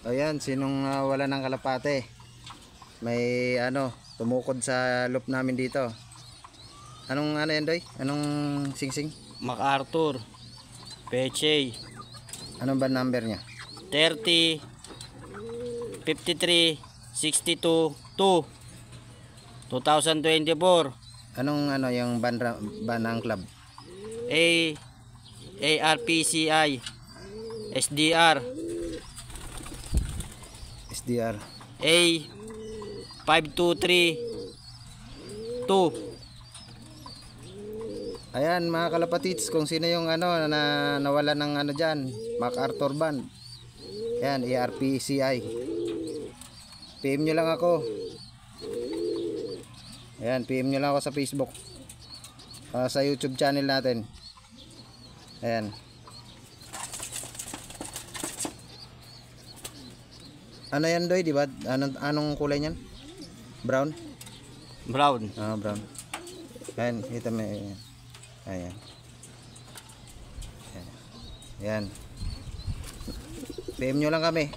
Ayan, sinong wala ng kalapate. May tumukod sa loop namin dito. Anong yan, Doy? Anong singsing? MacArthur Peche. Anong ba number niya? 30 53 62 2 2024. Anong yung ban ng club? ARPCI SDR SDR A 5232. Ayan mga kalapatids, kung sino yung na nawala ng dyan, MacArthur Band. Ayan, ARPCI. PM nyo lang ako. Ayan, PM nyo lang ako sa Facebook. Sa YouTube channel natin. Ayan. Ano yan, Doy, di ba? Anong kulay niyan? Brown? Brown. Ah, brown. Ayan, kita mo. Ayan. Ayan. Ayan. PM nyo lang kami.